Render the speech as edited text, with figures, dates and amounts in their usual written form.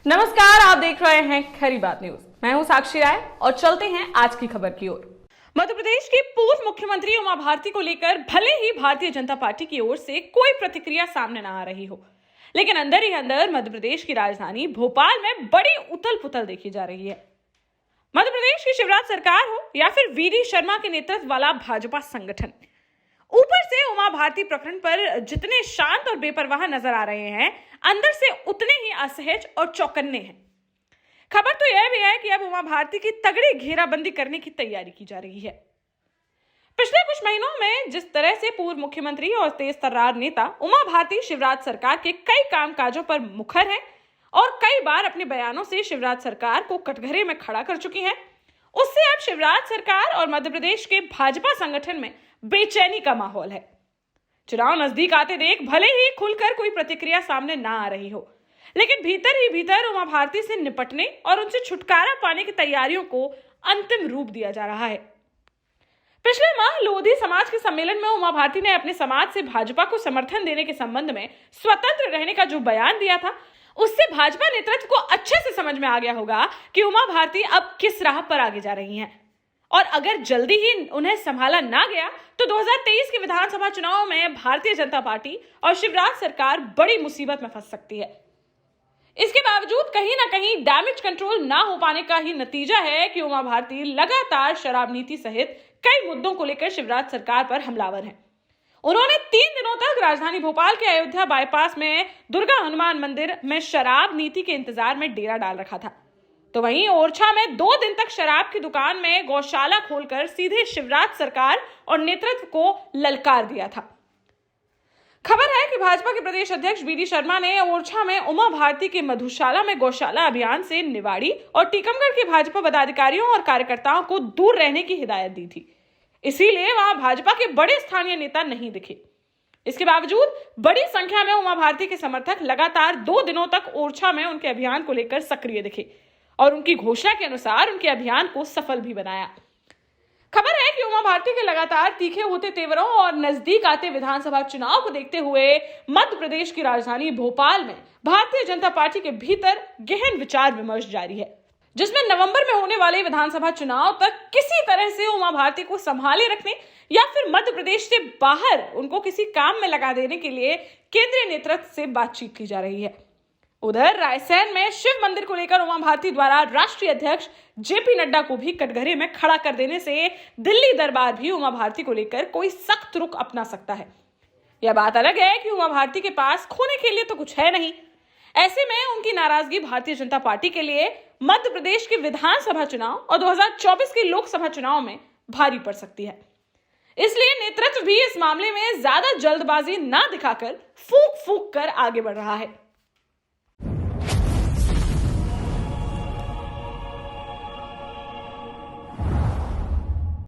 नमस्कार, आप देख रहे हैं खरी बात न्यूज। मैं हूं साक्षी राय और चलते हैं आज की खबर की ओर। मध्य प्रदेश की पूर्व मुख्यमंत्री उमा भारती को लेकर भले ही भारतीय जनता पार्टी की ओर से कोई प्रतिक्रिया सामने न आ रही हो, लेकिन अंदर ही अंदर मध्य प्रदेश की राजधानी भोपाल में बड़ी उथल पुथल देखी जा रही है। मध्य प्रदेश की शिवराज सरकार हो या फिर वीडी शर्मा के नेतृत्व वाला भाजपा संगठन, ऊपर से उमा भारती प्रकरण पर जितने शांत और बेपरवाह नजर आ रहे हैं, अंदर से उतने ही असहज और चौकन्ने हैं। खबर तो यह भी है कि अब उमा भारती की तगड़ी घेराबंदी करने की तैयारी की जा रही है। पिछले कुछ महीनों में जिस तरह से पूर्व मुख्यमंत्री और तेज तर्रार नेता उमा भारती शिवराज सरकार के कई कामकाजों पर मुखर है और कई बार अपने बयानों से शिवराज सरकार को कटघरे में खड़ा कर चुकी है, उससे अब शिवराज सरकार और मध्य प्रदेश के भाजपा संगठन में बेचैनी का माहौल है। चुनाव नजदीक आते देख भले ही खुलकर कोई प्रतिक्रिया सामने ना आ रही हो, लेकिन भीतर ही भीतर उमा भारती से निपटने और उनसे छुटकारा पाने की तैयारियों को अंतिम रूप दिया जा रहा है। पिछले माह लोधी समाज के सम्मेलन में उमा भारती ने अपने समाज से भाजपा को समर्थन देने के संबंध में स्वतंत्र रहने का जो बयान दिया था, उससे भाजपा नेतृत्व को अच्छे से समझ में आ गया होगा कि उमा भारती अब किस राह पर आगे जा रही हैं। और अगर जल्दी ही उन्हें संभाला ना गया तो 2023 के विधानसभा चुनाव में भारतीय जनता पार्टी और शिवराज सरकार बड़ी मुसीबत में फंस सकती है। इसके बावजूद कहीं ना कहीं डैमेज कंट्रोल ना हो पाने का ही नतीजा है कि उमा भारती लगातार शराब नीति सहित कई मुद्दों को लेकर शिवराज सरकार पर हमलावर हैं। उन्होंने 3 दिनों तक राजधानी भोपाल के अयोध्या बाईपास में दुर्गा हनुमान मंदिर में शराब नीति के इंतजार में डेरा डाल रखा था, तो वहीं ओरछा में 2 दिन तक शराब की दुकान में गौशाला खोलकर सीधे शिवराज सरकार और नेतृत्व को ललकार दिया था। खबर है कि भाजपा के प्रदेश अध्यक्ष वीडी शर्मा ने ओरछा में उमा भारती के मधुशाला में गौशाला अभियान से निवाड़ी और टीकमगढ़ के भाजपा पदाधिकारियों और कार्यकर्ताओं को दूर रहने की हिदायत दी थी। इसीलिए वहां भाजपा के बड़े स्थानीय नेता नहीं दिखे। इसके बावजूद बड़ी संख्या में उमा भारती के समर्थक लगातार 2 दिनों तक ओरछा में उनके अभियान को लेकर सक्रिय दिखे और उनकी घोषणा के अनुसार उनके अभियान को सफल भी बनाया। खबर है कि उमा भारती के लगातार तीखे होते तेवरों और नजदीक आते विधानसभा चुनाव को देखते हुए मध्य प्रदेश की राजधानी भोपाल में भारतीय जनता पार्टी के भीतर गहन विचार विमर्श जारी है, जिसमें नवंबर में होने वाले विधानसभा चुनाव तक किसी तरह से उमा भारती को संभाले रखने या फिर मध्य प्रदेश से बाहर उनको किसी काम में लगा देने के लिए केंद्रीय नेतृत्व से बातचीत की जा रही है। उधर रायसेन में शिव मंदिर को लेकर उमा भारती द्वारा राष्ट्रीय अध्यक्ष जेपी नड्डा को भी कटघरे में खड़ा कर देने से दिल्ली दरबार भी उमा भारती को लेकर कोई सख्त रुख अपना सकता है। यह बात अलग है कि उमा भारती के पास खोने के लिए तो कुछ है नहीं। ऐसे में उनकी नाराजगी भारतीय जनता पार्टी के लिए मध्य प्रदेश के विधानसभा चुनाव और 2024 के लोकसभा चुनाव में भारी पड़ सकती है। इसलिए नेतृत्व भी इस मामले में ज्यादा जल्दबाजी ना दिखाकर फूंक फूंक कर आगे बढ़ रहा है।